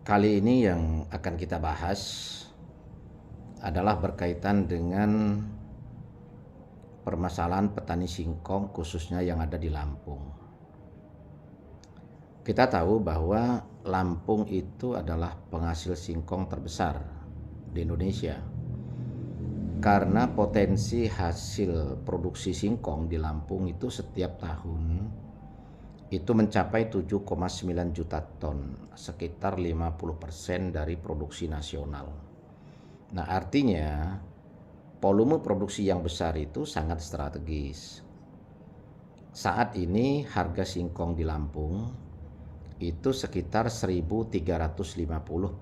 Kali ini yang akan kita bahas adalah berkaitan dengan permasalahan petani singkong khususnya yang ada di Lampung. Kita tahu bahwa Lampung itu adalah penghasil singkong terbesar di Indonesia. Karena potensi hasil produksi singkong di Lampung itu setiap tahun itu mencapai 7,9 juta ton, sekitar 50% dari produksi nasional. Nah, artinya volume produksi yang besar itu sangat strategis. Saat ini harga singkong di Lampung itu sekitar 1.350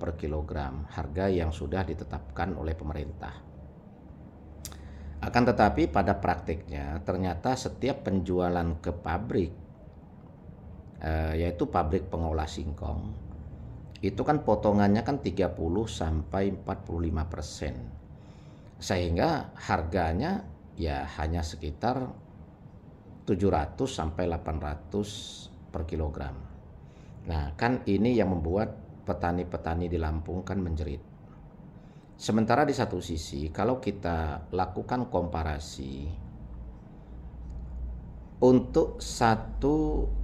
per kilogram, harga yang sudah ditetapkan oleh pemerintah. Akan tetapi pada praktiknya ternyata setiap penjualan ke pabrik, yaitu pabrik pengolah singkong, itu kan potongannya kan 30 sampai 45%. Sehingga harganya ya hanya sekitar 700 sampai 800 per kilogram. Nah, kan ini yang membuat petani-petani di Lampung kan menjerit. Sementara di satu sisi, kalau kita lakukan komparasi, untuk 1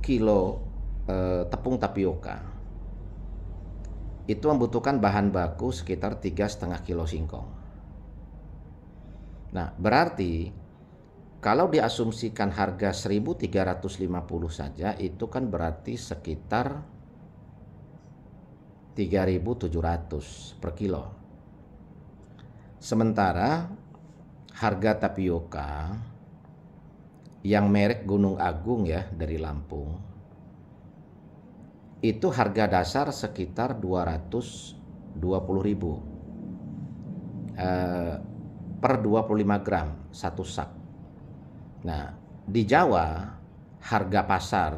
kilo tepung tapioka itu membutuhkan bahan baku sekitar 3,5 kilo singkong. Nah, berarti kalau diasumsikan harga 1.350 saja, itu kan berarti sekitar 3.700 per kilo. Sementara harga tapioka yang merek Gunung Agung ya dari Lampung, itu harga dasar sekitar 220.000 per 25 gram satu sak. Nah, di Jawa harga pasar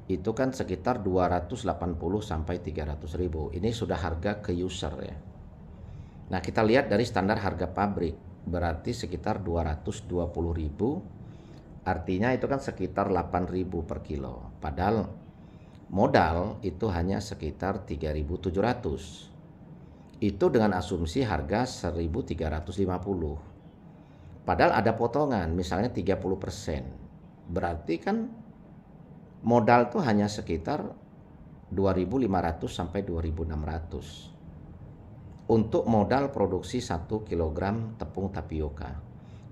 itu kan sekitar 280 sampai 300.000. Ini sudah harga ke user ya. Nah, kita lihat dari standar harga pabrik, berarti sekitar 220.000, artinya itu kan sekitar 8.000 per kilo. Padahal modal itu hanya sekitar 3.700. Itu dengan asumsi harga 1.350. Padahal ada potongan, misalnya 30%. Berarti kan modal tuh hanya sekitar 2.500 sampai 2.600 untuk modal produksi 1 kilogram tepung tapioka.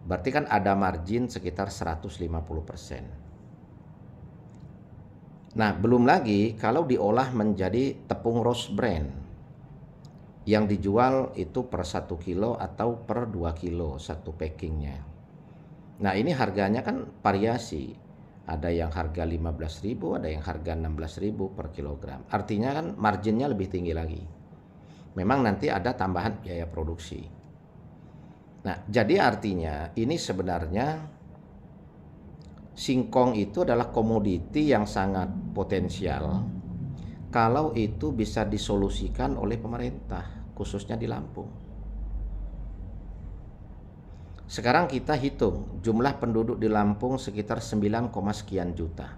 Berarti kan ada margin sekitar 150%. Nah, belum lagi kalau diolah menjadi tepung roast brand yang dijual itu per 1 kilo atau per 2 kilo satu packingnya. Nah, ini harganya kan variasi. Ada yang harga 15.000, ada yang harga 16.000 per kilogram. Artinya kan marginnya lebih tinggi lagi. Memang nanti ada tambahan biaya produksi. Nah, jadi artinya ini sebenarnya singkong itu adalah komoditi yang sangat potensial kalau itu bisa disolusikan oleh pemerintah, khususnya di Lampung. Sekarang kita hitung jumlah penduduk di Lampung sekitar 9, sekian juta.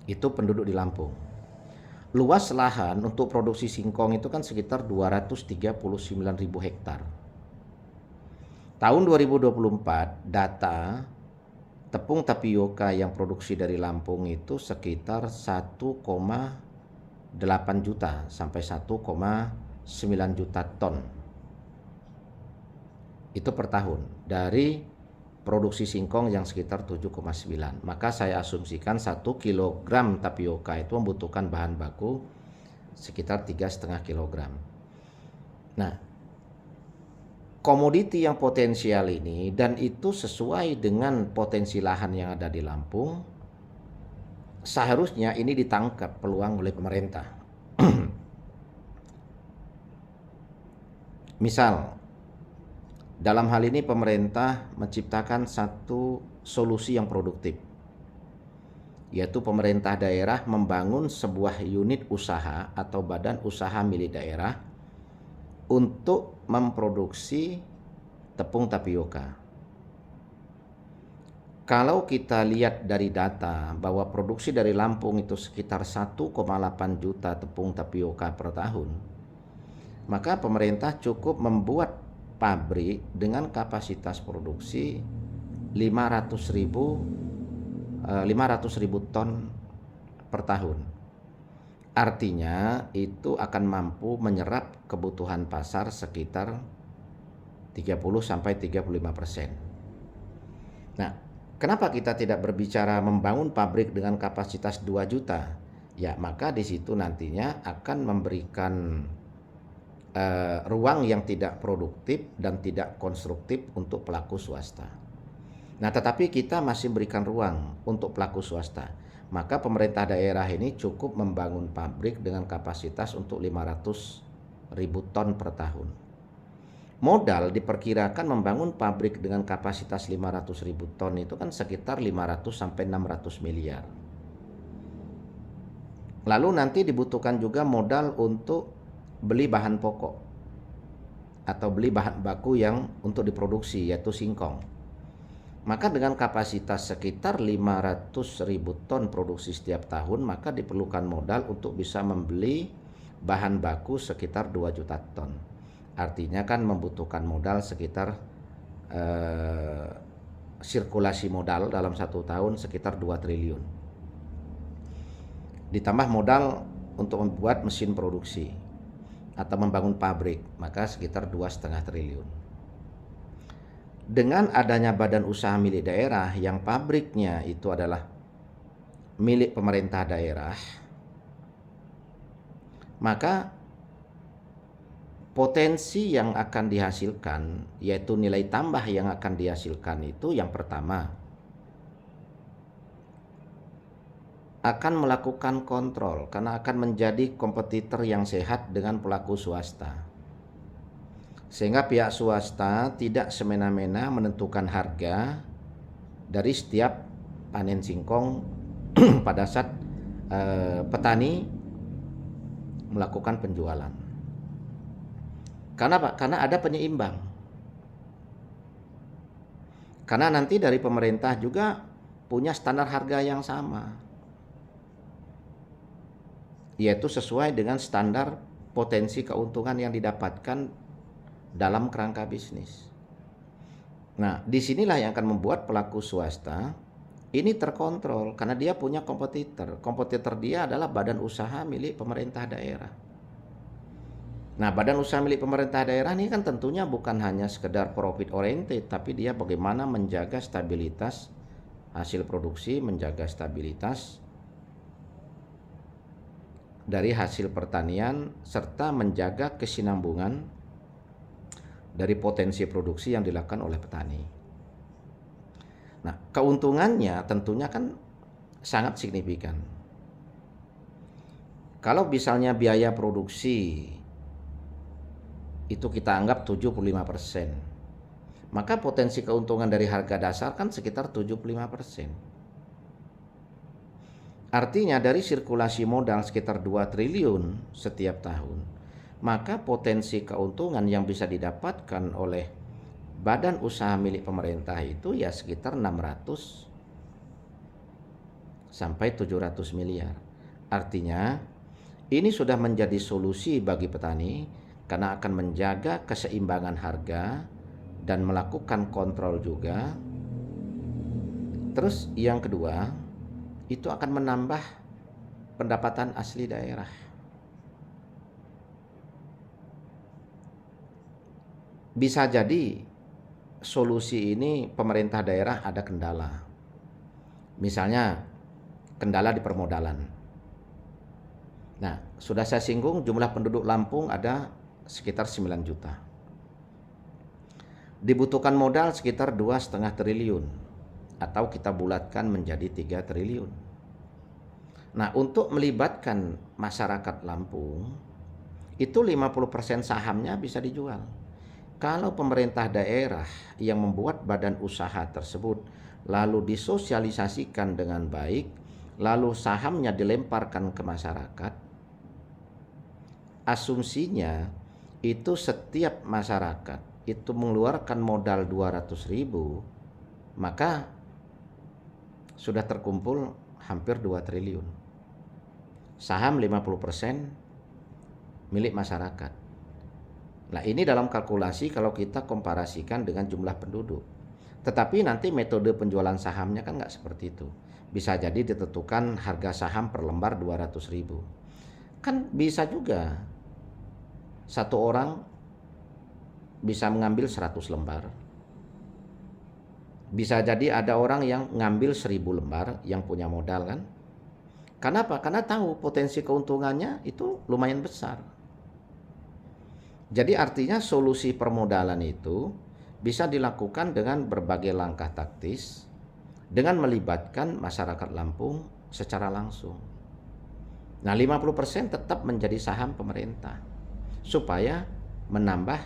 Itu penduduk di Lampung. Luas lahan untuk produksi singkong itu kan sekitar 239.000 hektar. Tahun 2024 data tepung tapioka yang produksi dari Lampung itu sekitar 1,8 juta sampai 1,9 juta ton. Itu per tahun dari produksi singkong yang sekitar 7,9. Maka saya asumsikan 1 kilogram tapioka itu membutuhkan bahan baku sekitar 3,5 kilogram. Nah, komoditi yang potensial ini dan itu sesuai dengan potensi lahan yang ada di Lampung, seharusnya ini ditangkap peluang oleh pemerintah. Misal, dalam hal ini pemerintah menciptakan satu solusi yang produktif, yaitu pemerintah daerah membangun sebuah unit usaha atau badan usaha milik daerah untuk memproduksi tepung tapioka. Kalau kita lihat dari data bahwa produksi dari Lampung itu sekitar 1,8 juta tepung tapioka per tahun, maka pemerintah cukup membuat pabrik dengan kapasitas produksi 500.000 ton per tahun. Artinya itu akan mampu menyerap kebutuhan pasar sekitar 30-35%. Nah, kenapa kita tidak berbicara membangun pabrik dengan kapasitas 2 juta? Ya, maka di situ nantinya akan memberikan ruang yang tidak produktif dan tidak konstruktif untuk pelaku swasta. Nah, tetapi kita masih berikan ruang untuk pelaku swasta. Maka pemerintah daerah ini cukup membangun pabrik dengan kapasitas untuk 500.000 ton per tahun. Modal diperkirakan membangun pabrik dengan kapasitas 500.000 ton itu kan sekitar 500-600 miliar. Lalu nanti dibutuhkan juga modal untuk beli bahan pokok atau beli bahan baku yang untuk diproduksi, yaitu singkong. Maka dengan kapasitas sekitar 500.000 ton produksi setiap tahun, maka diperlukan modal untuk bisa membeli bahan baku sekitar 2 juta ton. Artinya kan membutuhkan modal sekitar sirkulasi modal dalam 1 tahun sekitar 2 triliun. Ditambah modal untuk membuat mesin produksi atau membangun pabrik, maka sekitar 2,5 triliun. Dengan adanya badan usaha milik daerah yang pabriknya itu adalah milik pemerintah daerah, maka potensi yang akan dihasilkan, yaitu nilai tambah yang akan dihasilkan itu yang pertama, akan melakukan kontrol karena akan menjadi kompetitor yang sehat dengan pelaku swasta. Sehingga pihak swasta tidak semena-mena menentukan harga dari setiap panen singkong pada saat petani melakukan penjualan. Karena ada penyeimbang. Karena nanti dari pemerintah juga punya standar harga yang sama, yaitu sesuai dengan standar potensi keuntungan yang didapatkan dalam kerangka bisnis. Nah, disinilah yang akan membuat pelaku swasta ini terkontrol karena dia punya kompetitor. Kompetitor dia adalah badan usaha milik pemerintah daerah. Nah, badan usaha milik pemerintah daerah ini kan tentunya bukan hanya sekedar profit oriented, tapi dia bagaimana menjaga stabilitas hasil produksi, menjaga stabilitas dari hasil pertanian, serta menjaga kesinambungan dari potensi produksi yang dilakukan oleh petani. Nah, keuntungannya tentunya kan sangat signifikan. Kalau misalnya biaya produksi itu kita anggap 75%, maka potensi keuntungan dari harga dasar kan sekitar 75%. Artinya dari sirkulasi modal sekitar 2 triliun setiap tahun, maka potensi keuntungan yang bisa didapatkan oleh badan usaha milik pemerintah itu ya sekitar 600 sampai 700 miliar. Artinya ini sudah menjadi solusi bagi petani karena akan menjaga keseimbangan harga dan melakukan kontrol juga. Terus yang kedua, itu akan menambah pendapatan asli daerah. Bisa jadi solusi ini pemerintah daerah ada kendala. Misalnya kendala di permodalan. Nah, sudah saya singgung jumlah penduduk Lampung ada sekitar 9 juta. Dibutuhkan modal sekitar 2,5 triliun atau kita bulatkan menjadi 3 triliun. Nah, untuk melibatkan masyarakat Lampung itu 50% sahamnya bisa dijual. Kalau pemerintah daerah yang membuat badan usaha tersebut lalu disosialisasikan dengan baik, lalu sahamnya dilemparkan ke masyarakat, asumsinya itu setiap masyarakat itu mengeluarkan modal 200.000, maka sudah terkumpul hampir 2 triliun. Saham 50% milik masyarakat. Nah, ini dalam kalkulasi kalau kita komparasikan dengan jumlah penduduk. Tetapi nanti metode penjualan sahamnya kan nggak seperti itu. Bisa jadi ditentukan harga saham per lembar 200.000. Kan bisa juga satu orang bisa mengambil 100 lembar. Bisa jadi ada orang yang ngambil 1000 lembar yang punya modal kan. Kenapa? Karena tahu potensi keuntungannya itu lumayan besar. Jadi artinya solusi permodalan itu bisa dilakukan dengan berbagai langkah taktis dengan melibatkan masyarakat Lampung secara langsung. Nah, 50% tetap menjadi saham pemerintah supaya menambah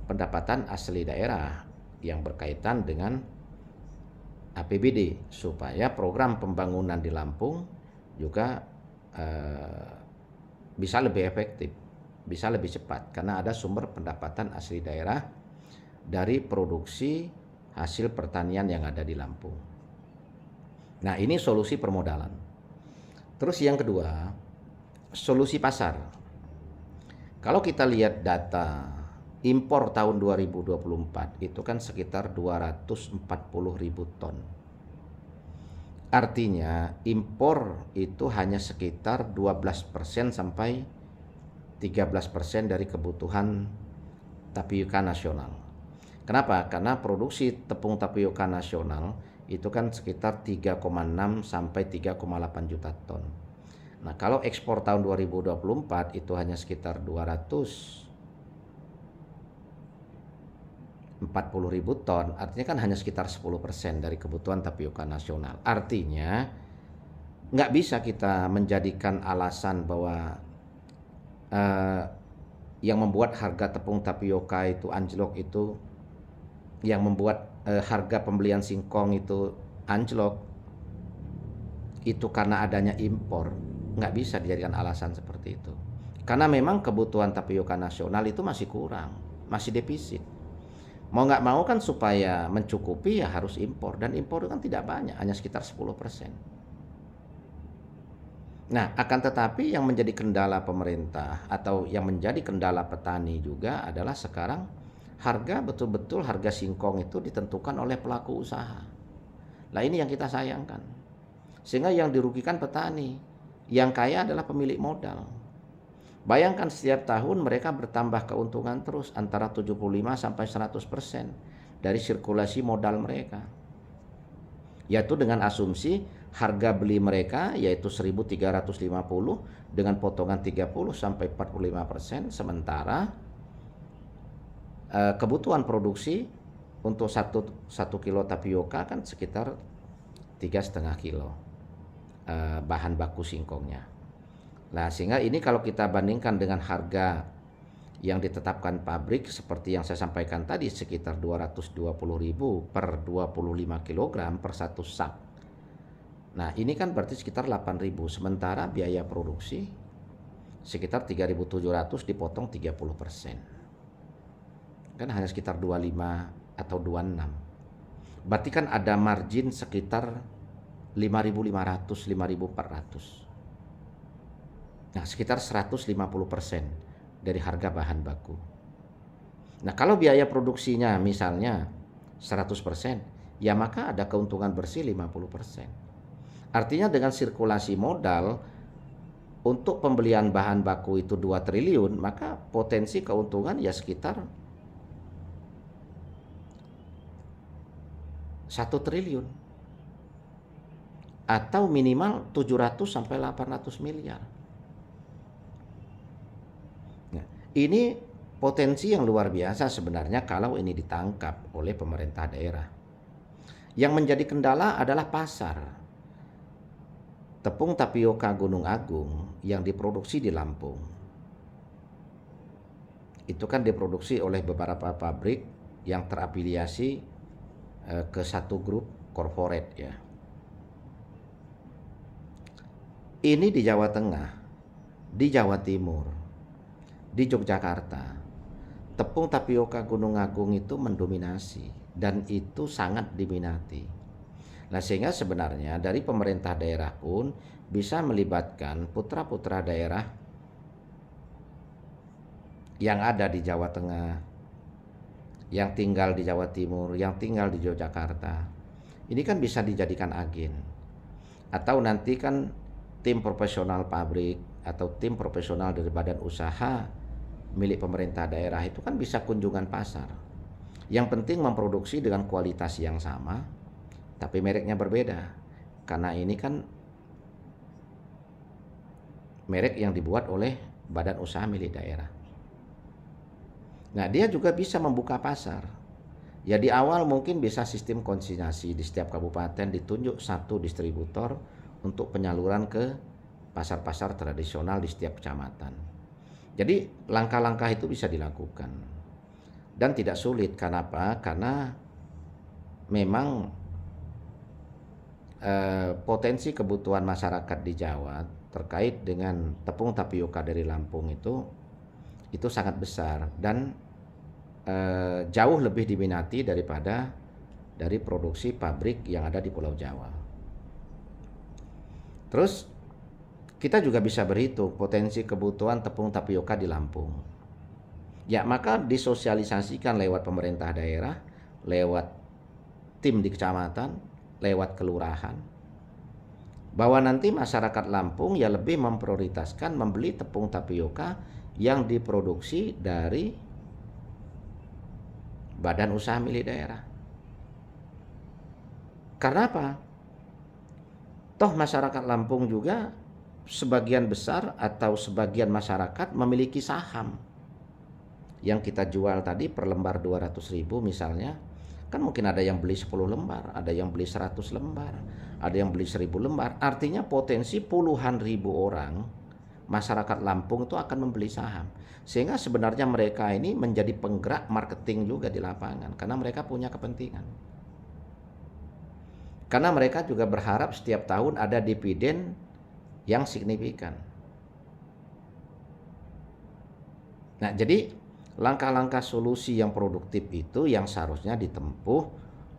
pendapatan asli daerah yang berkaitan dengan APBD supaya program pembangunan di Lampung juga bisa lebih efektif, bisa lebih cepat karena ada sumber pendapatan asli daerah dari produksi hasil pertanian yang ada di Lampung. Nah, ini solusi permodalan. Terus yang kedua, solusi pasar. Kalau kita lihat data impor tahun 2024 itu kan sekitar 240.000 ton. Artinya impor itu hanya sekitar 12% sampai 13% dari kebutuhan tapioka nasional. Kenapa? Karena produksi tepung tapioka nasional itu kan sekitar 3,6 sampai 3,8 juta ton. Nah, kalau ekspor tahun 2024 itu hanya sekitar 240.000 ton, artinya kan hanya sekitar 10% dari kebutuhan tapioka nasional. Artinya nggak bisa kita menjadikan alasan bahwa yang membuat harga tepung tapioka itu anjlok itu, yang membuat harga pembelian singkong itu anjlok itu karena adanya impor. Nggak bisa dijadikan alasan seperti itu. Karena memang kebutuhan tapioka nasional itu masih kurang, masih defisit. Mau nggak mau kan supaya mencukupi ya harus impor, dan impor kan tidak banyak, hanya sekitar 10%. Nah, akan tetapi yang menjadi kendala pemerintah atau yang menjadi kendala petani juga adalah sekarang harga betul-betul harga singkong itu ditentukan oleh pelaku usaha. Nah, ini yang kita sayangkan. Sehingga yang dirugikan petani, yang kaya adalah pemilik modal. Bayangkan setiap tahun mereka bertambah keuntungan terus antara 75 sampai 100% dari sirkulasi modal mereka. Yaitu dengan asumsi harga beli mereka yaitu 1.350 dengan potongan 30 sampai 45%, sementara kebutuhan produksi untuk satu kilo tapioka kan sekitar 3,5 kilo bahan baku singkongnya. Nah, sehingga ini kalau kita bandingkan dengan harga yang ditetapkan pabrik seperti yang saya sampaikan tadi sekitar 220.000 per 25 kg per satu sak. Nah, ini kan berarti sekitar 8.000, sementara biaya produksi sekitar 3.700 dipotong 30%. Kan hanya sekitar 25 atau 26. Berarti kan ada margin sekitar 5.500, 5.400. Nah, sekitar 150% dari harga bahan baku. Nah, kalau biaya produksinya misalnya 100%, ya maka ada keuntungan bersih 50%. Artinya dengan sirkulasi modal untuk pembelian bahan baku itu 2 triliun, maka potensi keuntungan ya sekitar 1 triliun. Atau minimal 700 sampai 800 miliar. Ini potensi yang luar biasa sebenarnya kalau ini ditangkap oleh pemerintah daerah. Yang menjadi kendala adalah pasar. Tepung tapioka Gunung Agung yang diproduksi di Lampung itu kan diproduksi oleh beberapa pabrik yang terafiliasi ke satu grup corporate ya. Ini di Jawa Tengah, di Jawa Timur, di Yogyakarta, tepung tapioka Gunung Agung itu mendominasi dan itu sangat diminati. Nah, sehingga sebenarnya dari pemerintah daerah pun bisa melibatkan putra-putra daerah yang ada di Jawa Tengah, yang tinggal di Jawa Timur, yang tinggal di Yogyakarta. Ini kan bisa dijadikan agen. Atau nanti kan tim profesional pabrik atau tim profesional dari badan usaha milik pemerintah daerah itu kan bisa kunjungan pasar. Yang penting memproduksi dengan kualitas yang sama, tapi mereknya berbeda. Karena ini kan merek yang dibuat oleh badan usaha milik daerah. Nah, dia juga bisa membuka pasar. Ya, di awal mungkin bisa sistem konsinyasi, di setiap kabupaten ditunjuk satu distributor untuk penyaluran ke pasar-pasar tradisional di setiap kecamatan. Jadi langkah-langkah itu bisa dilakukan dan tidak sulit. Kenapa? Karena memang potensi kebutuhan masyarakat di Jawa terkait dengan tepung tapioka dari Lampung itu sangat besar dan jauh lebih diminati daripada dari produksi pabrik yang ada di Pulau Jawa. Terus kita juga bisa berhitung potensi kebutuhan tepung tapioka di Lampung. Ya, maka disosialisasikan lewat pemerintah daerah, lewat tim di kecamatan, lewat kelurahan, bahwa nanti masyarakat Lampung ya lebih memprioritaskan membeli tepung tapioka yang diproduksi dari badan usaha milik daerah. Karena apa? Toh masyarakat Lampung juga sebagian besar atau sebagian masyarakat memiliki saham yang kita jual tadi per lembar 200.000 misalnya. Kan mungkin ada yang beli 10 lembar, ada yang beli 100 lembar, ada yang beli 1000 lembar. Artinya potensi puluhan ribu orang masyarakat Lampung itu akan membeli saham. Sehingga sebenarnya mereka ini menjadi penggerak marketing juga di lapangan karena mereka punya kepentingan. Karena mereka juga berharap setiap tahun ada dividen yang signifikan. Nah, jadi langkah-langkah solusi yang produktif itu yang seharusnya ditempuh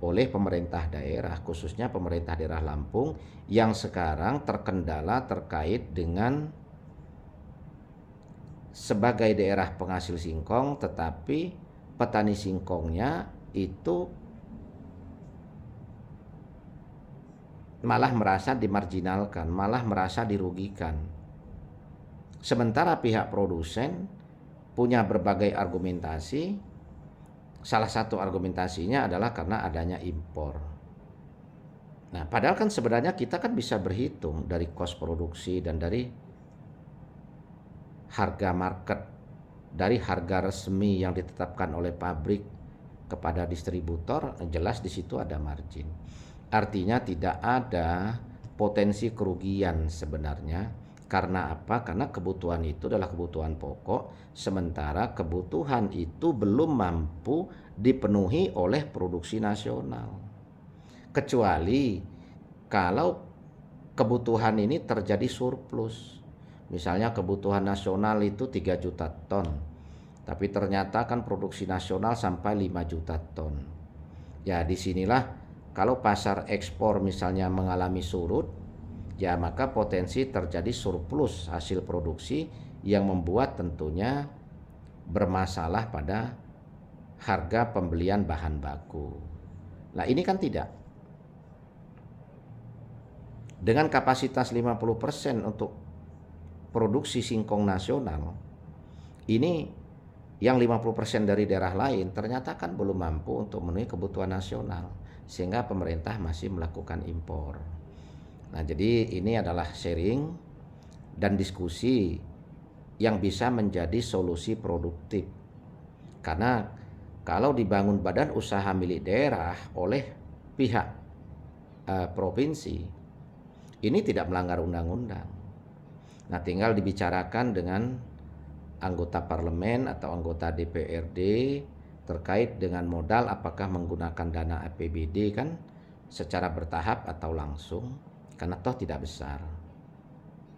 oleh pemerintah daerah, khususnya pemerintah daerah Lampung yang sekarang terkendala terkait dengan sebagai daerah penghasil singkong, tetapi petani singkongnya itu malah merasa dimarginalkan, malah merasa dirugikan. Sementara pihak produsen punya berbagai argumentasi. Salah satu argumentasinya adalah karena adanya impor. Nah, padahal kan sebenarnya kita kan bisa berhitung dari kos produksi dan dari harga market, dari harga resmi yang ditetapkan oleh pabrik kepada distributor, jelas di situ ada margin. Artinya tidak ada potensi kerugian sebenarnya. Karena apa? Karena kebutuhan itu adalah kebutuhan pokok, sementara kebutuhan itu belum mampu dipenuhi oleh produksi nasional. Kecuali kalau kebutuhan ini terjadi surplus. Misalnya kebutuhan nasional itu 3 juta ton, tapi ternyata kan produksi nasional sampai 5 juta ton. Ya, disinilah kalau pasar ekspor misalnya mengalami surut, ya maka potensi terjadi surplus hasil produksi yang membuat tentunya bermasalah pada harga pembelian bahan baku. Nah, ini kan tidak. Dengan kapasitas 50% untuk produksi singkong nasional, ini yang 50% dari daerah lain ternyata kan belum mampu untuk memenuhi kebutuhan nasional, sehingga pemerintah masih melakukan impor. Nah, jadi ini adalah sharing dan diskusi yang bisa menjadi solusi produktif. Karena kalau dibangun badan usaha milik daerah oleh pihak provinsi, ini tidak melanggar undang-undang. Nah, tinggal dibicarakan dengan anggota parlemen atau anggota DPRD terkait dengan modal, apakah menggunakan dana APBD kan secara bertahap atau langsung, karena toh tidak besar.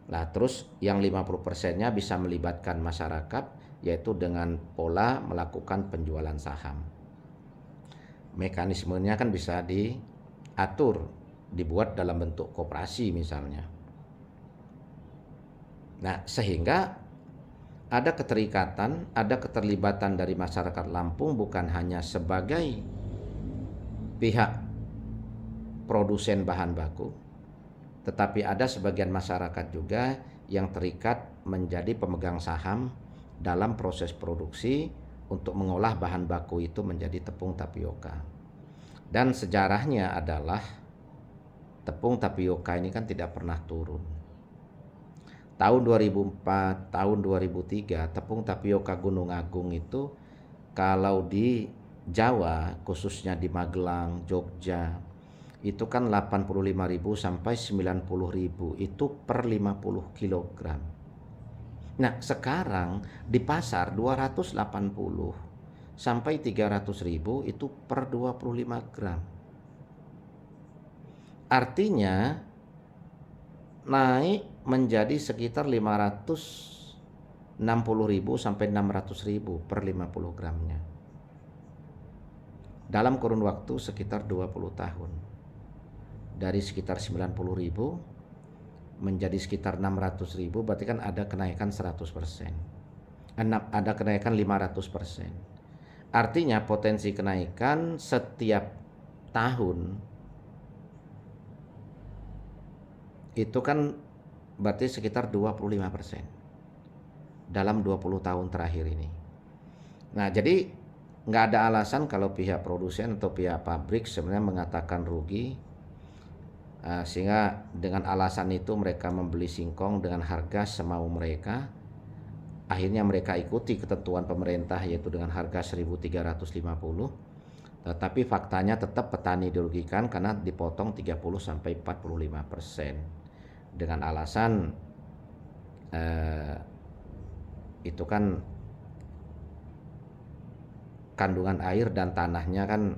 Nah, terus yang 50%-nya bisa melibatkan masyarakat, yaitu dengan pola melakukan penjualan saham. Mekanismenya kan bisa diatur dibuat dalam bentuk koperasi misalnya. Nah, sehingga ada keterikatan, ada keterlibatan dari masyarakat Lampung bukan hanya sebagai pihak produsen bahan baku, tetapi ada sebagian masyarakat juga yang terikat menjadi pemegang saham dalam proses produksi untuk mengolah bahan baku itu menjadi tepung tapioka. Dan sejarahnya adalah tepung tapioka ini kan tidak pernah turun. Tahun 2004, tahun 2003, tepung tapioka Gunung Agung itu kalau di Jawa, khususnya di Magelang, Jogja, itu kan 85.000 sampai 90.000 itu per 50 kilogram. Nah, sekarang di pasar 280 sampai 300.000 itu per 25 gram. Artinya naik menjadi sekitar 560.000 sampai 600.000 per 50 gramnya. Dalam kurun waktu sekitar 20 tahun. Dari sekitar 90.000 menjadi sekitar 600.000, berarti kan ada kenaikan 100%. Ada kenaikan 500%. Artinya potensi kenaikan setiap tahun itu kan berarti sekitar 25% dalam 20 tahun terakhir ini. Nah, jadi nggak ada alasan kalau pihak produsen atau pihak pabrik sebenarnya mengatakan rugi, sehingga dengan alasan itu mereka membeli singkong dengan harga semau mereka. Akhirnya mereka ikuti ketentuan pemerintah yaitu dengan harga 1.350. Tetapi faktanya tetap petani dirugikan karena dipotong 30-45%. Dengan alasan itu kan kandungan air dan tanahnya kan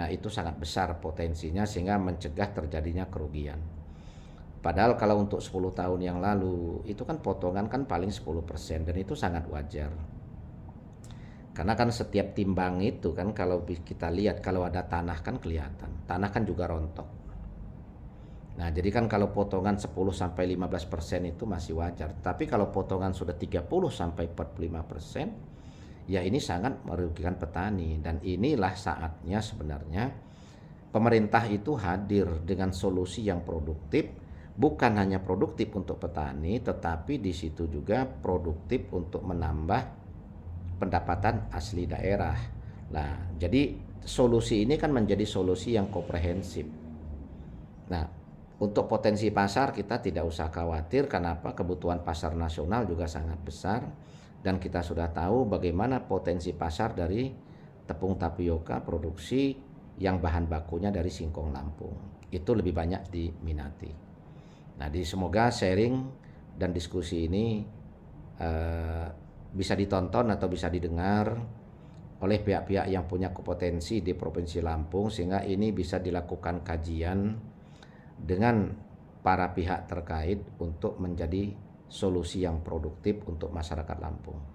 itu sangat besar potensinya sehingga mencegah terjadinya kerugian. Padahal kalau untuk 10 tahun yang lalu itu kan potongan kan paling 10% dan itu sangat wajar. Karena kan setiap timbang itu kan kalau kita lihat kalau ada tanah kan kelihatan. Tanah kan juga rontok. Nah, jadi kan kalau potongan 10-15% itu masih wajar. Tapi kalau potongan sudah 30-45%, ya ini sangat merugikan petani. Dan inilah saatnya sebenarnya pemerintah itu hadir dengan solusi yang produktif, bukan hanya produktif untuk petani, tetapi di situ juga produktif untuk menambah pendapatan asli daerah. Nah, jadi solusi ini kan menjadi solusi yang komprehensif. Nah, untuk potensi pasar kita tidak usah khawatir. Kenapa? Kebutuhan pasar nasional juga sangat besar dan kita sudah tahu bagaimana potensi pasar dari tepung tapioka produksi yang bahan bakunya dari singkong Lampung. Itu lebih banyak diminati. Nah, semoga sharing dan diskusi ini bisa ditonton atau bisa didengar oleh pihak-pihak yang punya kompetensi di Provinsi Lampung sehingga ini bisa dilakukan kajian dengan para pihak terkait untuk menjadi solusi yang produktif untuk masyarakat Lampung.